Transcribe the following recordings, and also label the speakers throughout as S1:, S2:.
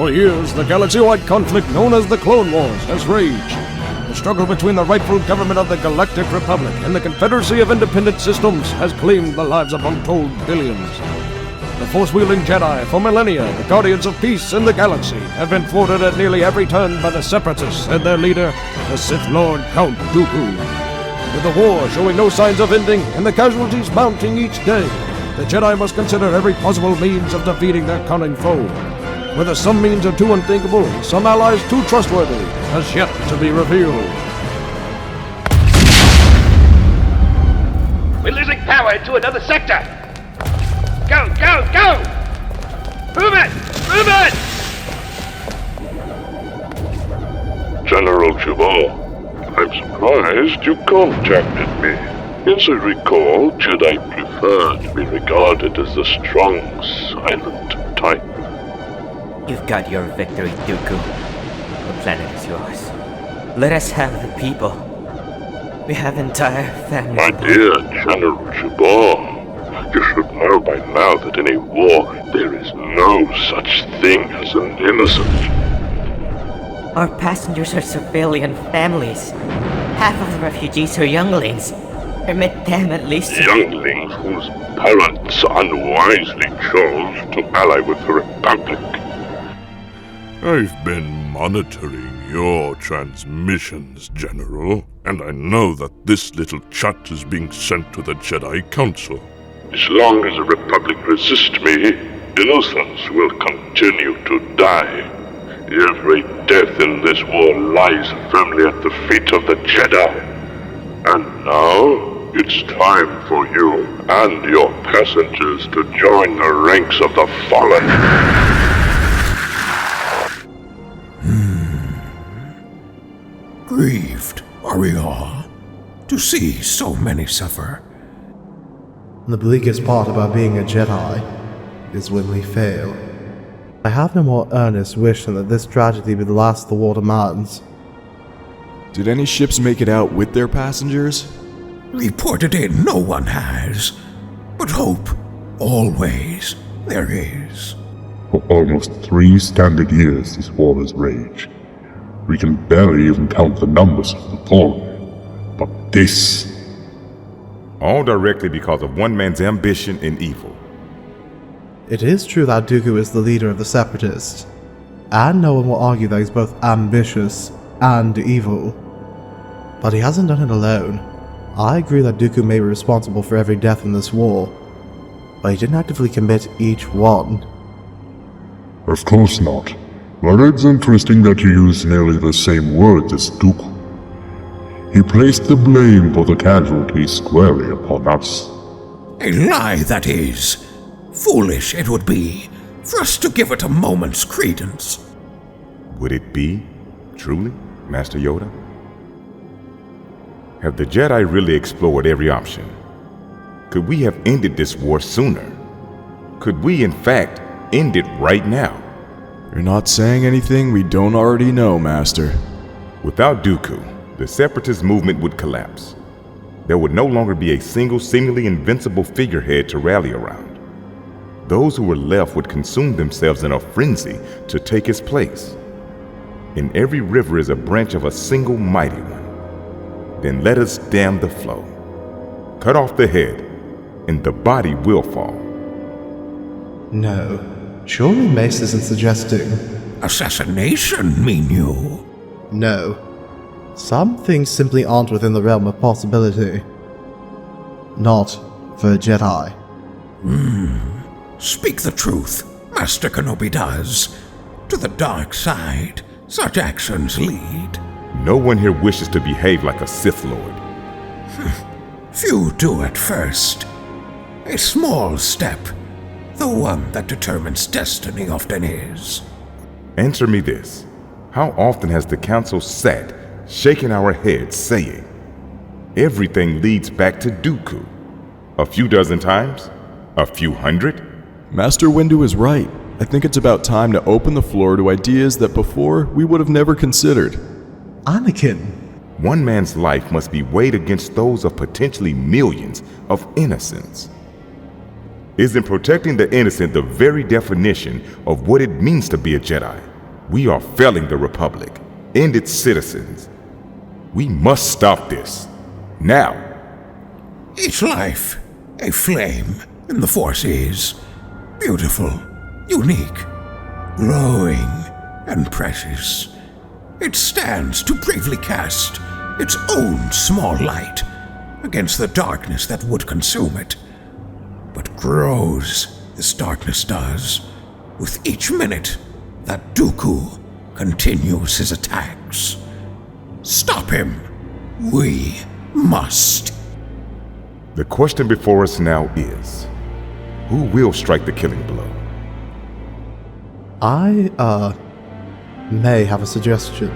S1: For years, the galaxy-wide conflict known as the Clone Wars has raged. The struggle between the rightful government of the Galactic Republic and the Confederacy of Independent Systems has claimed the lives of untold billions. The Force-wielding Jedi for millennia, the Guardians of Peace in the galaxy, have been thwarted at nearly every turn by the Separatists and their leader, the Sith Lord Count Dooku. With the war showing no signs of ending and the casualties mounting each day, the Jedi must consider every possible means of defeating their cunning foe. Whether some means are too unthinkable, some allies too trustworthy, has yet to be revealed.
S2: We're losing power into another sector! Go, go, go! Move it! Move it!
S3: General Jabal, I'm surprised you contacted me. As I recall, Jedi prefer to be regarded as the strong, silent type.
S4: You've got your victory, Dooku. The planet is yours. Let us have the people. We have entire families.
S3: My dear General Jabal, you should know by now that in a war there is no such thing as an innocent.
S4: Our passengers are civilian families. Half of the refugees are younglings. Permit them at least to...
S3: Younglings whose parents unwisely chose to ally with the Republic. I've been monitoring your transmissions, General, and I know that this little chat is being sent to the Jedi Council. As long as the Republic resists me, innocents will continue to die. Every death in this war lies firmly at the feet of the Jedi. And now, it's time for you and your passengers to join the ranks of the fallen.
S5: Grieved, are we all, to see so many suffer.
S6: The bleakest part about being a Jedi is when we fail. I have no more earnest wish than that this tragedy be the last the war demands.
S7: Did any ships make it out with their passengers?
S5: Reported in, no one has. But hope, always, there is.
S8: For almost 3 standard years this war has raged. We can barely even count the numbers of the fallen. But this...
S9: all directly because of one man's ambition and evil.
S6: It is true that Dooku is the leader of the Separatists, and no one will argue that he's both ambitious and evil. But he hasn't done it alone. I agree that Dooku may be responsible for every death in this war, but he didn't actively commit each one.
S8: Of course not. But it's interesting that you use nearly the same words as Dooku. He placed the blame for the casualties squarely upon us.
S5: A lie, that is. Foolish it would be for us to give it a moment's credence.
S9: Would it be, truly, Master Yoda? Have the Jedi really explored every option? Could we have ended this war sooner? Could we, in fact, end it right now?
S7: You're not saying anything we don't already know, Master.
S9: Without Dooku, the Separatist movement would collapse. There would no longer be a single seemingly invincible figurehead to rally around. Those who were left would consume themselves in a frenzy to take his place. In every river is a branch of a single mighty one. Then let us dam the flow. Cut off the head, and the body will fall.
S6: No. Surely Mace isn't suggesting...
S5: Assassination, mean you?
S6: No. Some things simply aren't within the realm of possibility. Not for a Jedi.
S5: Speak the truth, Master Kenobi does. To the dark side, such actions lead.
S9: No one here wishes to behave like a Sith Lord.
S5: Few do at first. A small step, the one that determines destiny often is.
S9: Answer me this. How often has the Council sat, shaking our heads, saying, everything leads back to Dooku? A few dozen times? A few hundred?
S7: Master Windu is right. I think it's about time to open the floor to ideas that before we would have never considered.
S6: Anakin.
S9: One man's life must be weighed against those of potentially millions of innocents. Isn't protecting the innocent the very definition of what it means to be a Jedi? We are failing the Republic and its citizens. We must stop this. Now.
S5: Each life, a flame in the Force is beautiful, unique, glowing, and precious. It stands to bravely cast its own small light against the darkness that would consume it, but grows, this darkness does, with each minute that Dooku continues his attacks. Stop him. We must.
S9: The question before us now is, who will strike the killing blow?
S6: I, may have a suggestion.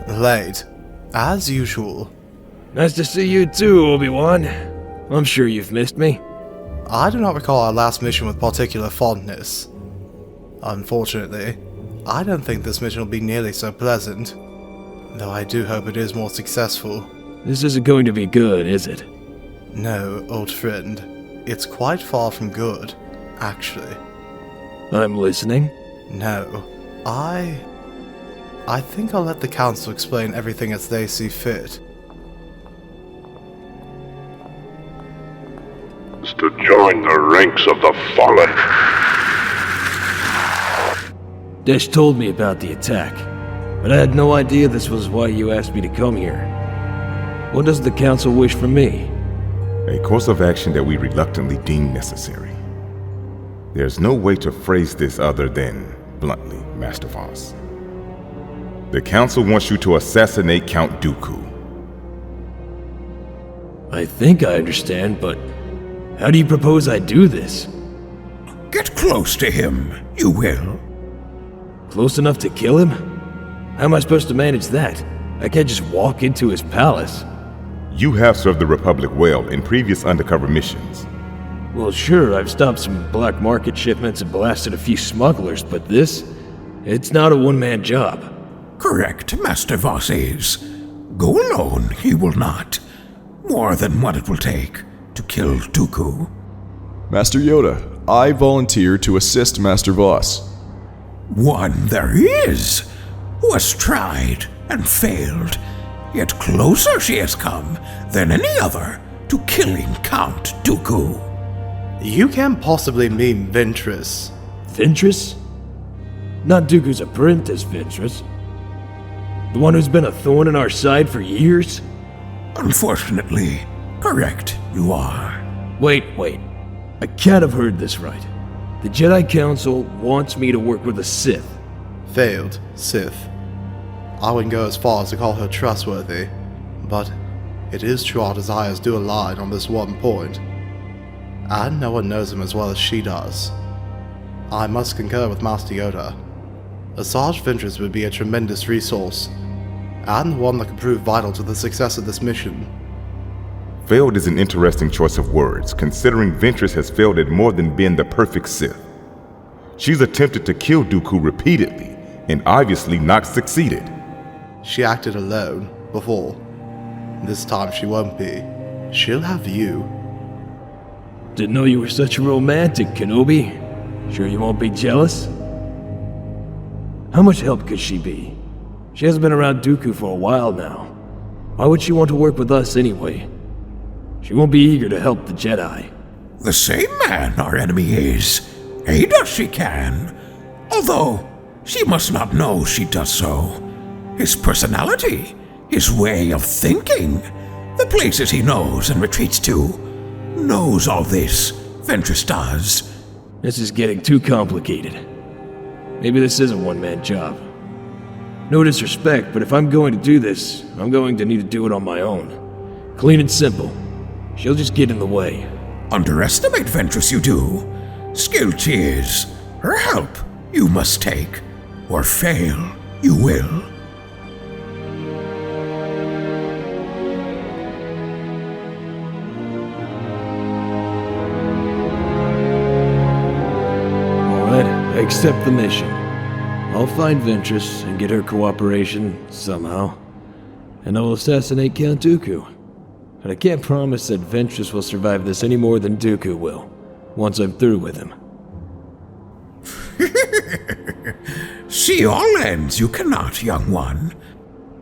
S6: Late, as usual.
S1: Nice to see you too, Obi-Wan. I'm sure you've missed me.
S6: I do not recall our last mission with particular fondness. Unfortunately, I don't think this mission will be nearly so pleasant, though I do hope it is more successful.
S1: This isn't going to be good, is it?
S6: No, old friend. It's quite far from good, actually.
S1: I'm listening.
S6: No, I think I'll let the Council explain everything as they see fit.
S3: Is to join the ranks of the fallen.
S1: Desh told me about the attack, but I had no idea this was why you asked me to come here. What does the Council wish from me?
S9: A course of action that we reluctantly deem necessary. There's no way to phrase this other than bluntly, Master Vos. The Council wants you to assassinate Count Dooku.
S1: I think I understand, but how do you propose I do this?
S5: Get close to him, you will.
S1: Close enough to kill him? How am I supposed to manage that? I can't just walk into his palace.
S9: You have served the Republic well in previous undercover missions.
S1: Well, sure, I've stopped some black market shipments and blasted a few smugglers, but this? It's not a one-man job.
S5: Correct, Master Vos is. Go alone, he will not. More than what it will take to kill Dooku.
S7: Master Yoda, I volunteer to assist Master Vos.
S5: One there is, who has tried and failed, yet closer she has come than any other to killing Count Dooku.
S6: You can't possibly mean Ventress.
S1: Ventress? Not Dooku's apprentice, Ventress. The one who's been a thorn in our side for years?
S5: Unfortunately, correct you are.
S1: Wait. I can't have heard this right. The Jedi Council wants me to work with a Sith.
S6: Failed Sith. I wouldn't go as far as to call her trustworthy, but it is true our desires do align on this one point. And no one knows him as well as she does. I must concur with Master Yoda. Asajj Ventress would be a tremendous resource, and one that could prove vital to the success of this mission.
S9: Failed is an interesting choice of words, considering Ventress has failed at more than being the perfect Sith. She's attempted to kill Dooku repeatedly, and obviously not succeeded.
S6: She acted alone before. This time she won't be. She'll have you.
S1: Didn't know you were such a romantic, Kenobi. Sure you won't be jealous? How much help could she be? She hasn't been around Dooku for a while now. Why would she want to work with us anyway? She won't be eager to help the Jedi.
S5: The same man our enemy is. Aid us she can. Although, she must not know she does so. His personality, his way of thinking, the places he knows and retreats to, knows all this, Ventress does.
S1: This is getting too complicated. Maybe this is a one-man job. No disrespect, but if I'm going to do this, I'm going to need to do it on my own. Clean and simple. She'll just get in the way.
S5: Underestimate Ventress you do. Skilled she is. Her help you must take, or fail you will.
S1: accept the mission. I'll find Ventress and get her cooperation somehow. And I will assassinate Count Dooku. But I can't promise that Ventress will survive this any more than Dooku will, once I'm through with him.
S5: See all ends you cannot, young one.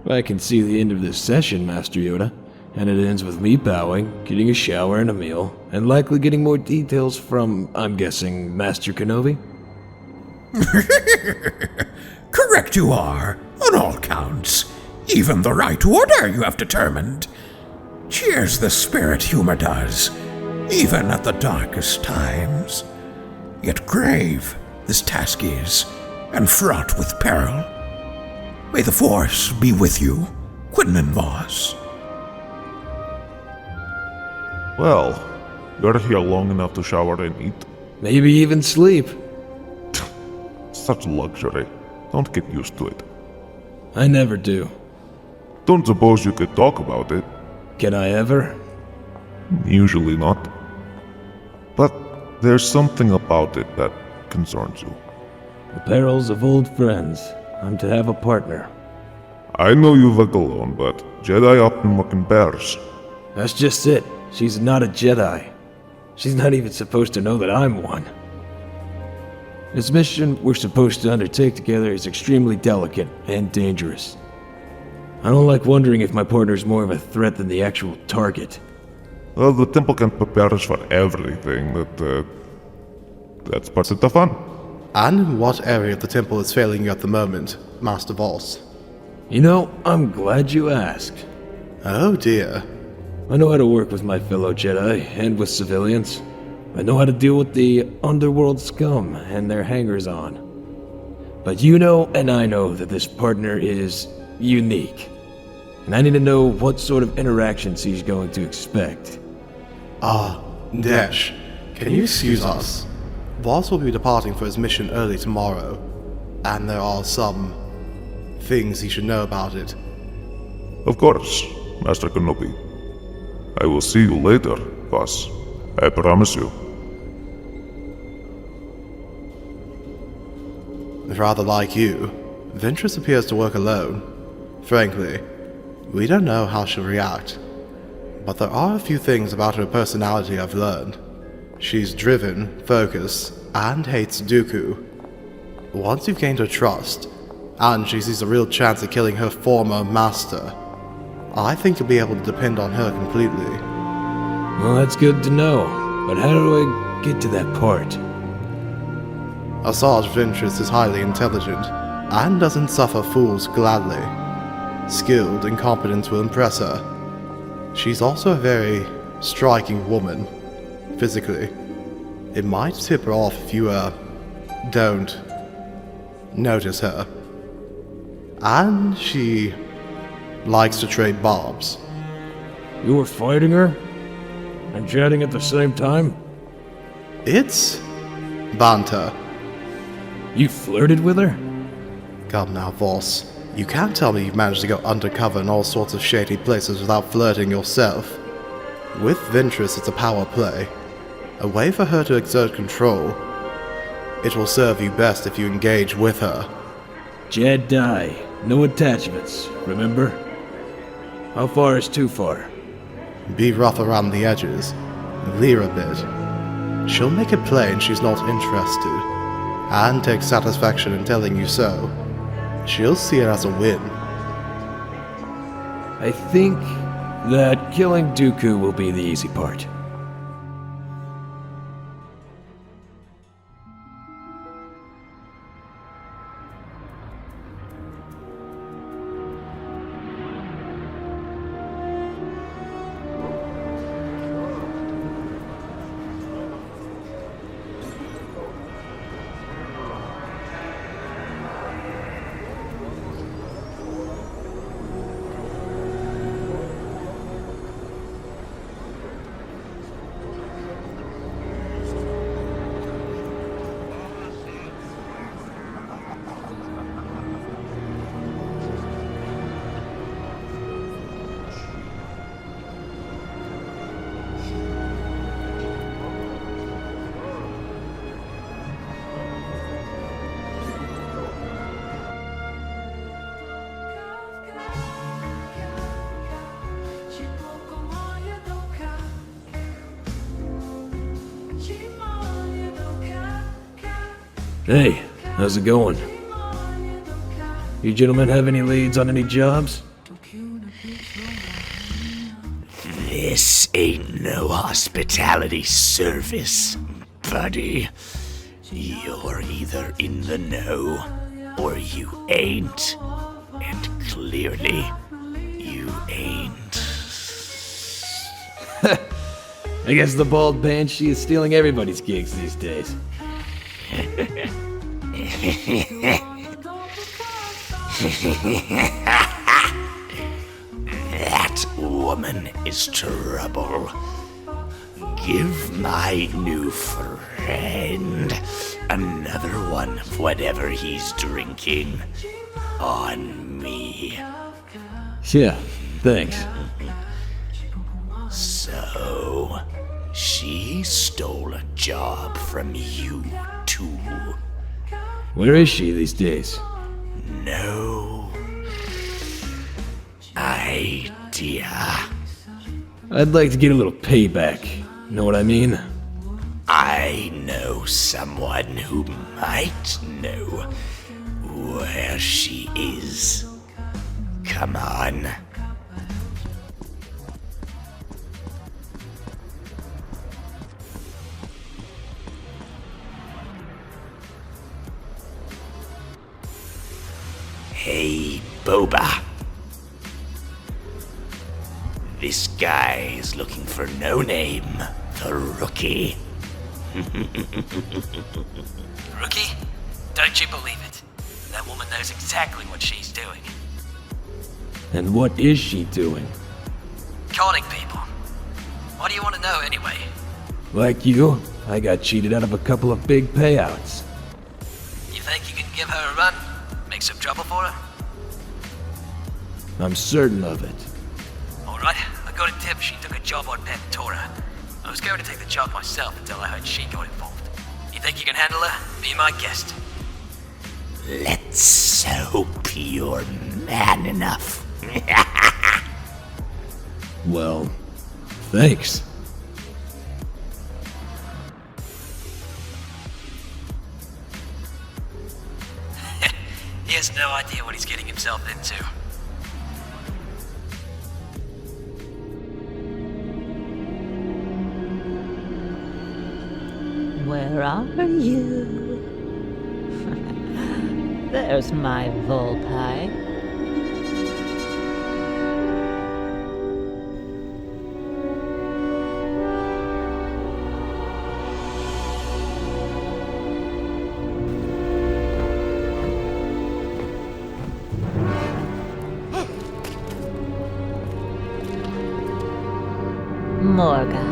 S1: I can see the end of this session, Master Yoda, and it ends with me bowing, getting a shower and a meal, and likely getting more details from, I'm guessing, Master Kenobi?
S5: Correct you are, on all counts. Even the right order you have determined. Cheers the spirit humor does, even at the darkest times. Yet grave this task is, and fraught with peril. May the Force be with you, Quinlan Vos.
S8: Well, you're here long enough to shower and eat.
S1: Maybe even sleep.
S8: Such luxury. Don't get used to it.
S1: I never do.
S8: Don't suppose you could talk about it.
S1: Can I ever?
S8: Usually not. But there's something about it that concerns you.
S1: The perils of old friends. I'm to have a partner.
S8: I know you work alone, but Jedi often work in pairs.
S1: That's just it. She's not a Jedi. She's not even supposed to know that I'm one. This mission we're supposed to undertake together is extremely delicate and dangerous. I don't like wondering if my partner's more of a threat than the actual target.
S8: Well, the temple can prepare us for everything, but that's part of the fun.
S6: And in what area of the temple is failing you at the moment, Master Vos?
S1: You know, I'm glad you asked.
S6: Oh dear.
S1: I know how to work with my fellow Jedi and with civilians. I know how to deal with the underworld scum and their hangers-on. But you know and I know that this partner is unique. And I need to know what sort of interactions he's going to expect.
S6: Desh, can you excuse us? Vos will be departing for his mission early tomorrow, and there are some things he should know about it.
S8: Of course, Master Kenobi. I will see you later, Vos. I promise you.
S6: Rather like you, Ventress appears to work alone. Frankly, we don't know how she'll react. But there are a few things about her personality I've learned. She's driven, focused, and hates Dooku. Once you've gained her trust, and she sees a real chance at killing her former master, I think you'll be able to depend on her completely.
S1: Well, that's good to know. But how do I get to that part?
S6: Asajj Ventress is highly intelligent, and doesn't suffer fools gladly. Skilled and competence will impress her. She's also a very striking woman, physically. It might tip her off if you, don't notice her. And she likes to trade barbs.
S1: You were fighting her? And chatting at the same time?
S6: It's banter.
S1: You flirted with her?
S6: Come now, Vos. You can't tell me you've managed to go undercover in all sorts of shady places without flirting yourself. With Ventress, it's a power play. A way for her to exert control. It will serve you best if you engage with her.
S1: Jedi, no attachments, remember? How far is too far?
S6: Be rough around the edges. Leer a bit. She'll make it plain she's not interested, and take satisfaction in telling you so. She'll see it as a win.
S1: I think that killing Dooku will be the easy part. Hey, how's it going? You gentlemen have any leads on any jobs?
S10: This ain't no hospitality service, buddy. You're either in the know or you ain't. And clearly, you ain't.
S1: I guess the bald banshee is stealing everybody's gigs these days.
S10: That woman is trouble. Give my new friend another one of whatever he's drinking on me.
S1: Yeah, thanks.
S10: So, she stole a job from you too.
S1: Where is she these days?
S10: No idea.
S1: I'd like to get a little payback. Know what I mean?
S10: I know someone who might know where she is. Come on. Hey, Boba. This guy is looking for No Name, the rookie.
S11: Rookie? Don't you believe it? That woman knows exactly what she's doing.
S1: And what is she doing?
S11: Conning people. What do you want to know anyway?
S1: Like you, I got cheated out of a couple of big payouts.
S11: You think you can give her a run? Make some trouble for her?
S1: I'm certain of it.
S11: Alright, I got a tip she took a job on Pantora. I was going to take the job myself until I heard she got involved. You think you can handle her? Be my guest.
S10: Let's hope you're man enough.
S1: Well, thanks.
S11: He has no idea what he's getting himself into.
S12: Where are you? There's my Volpi. Morga.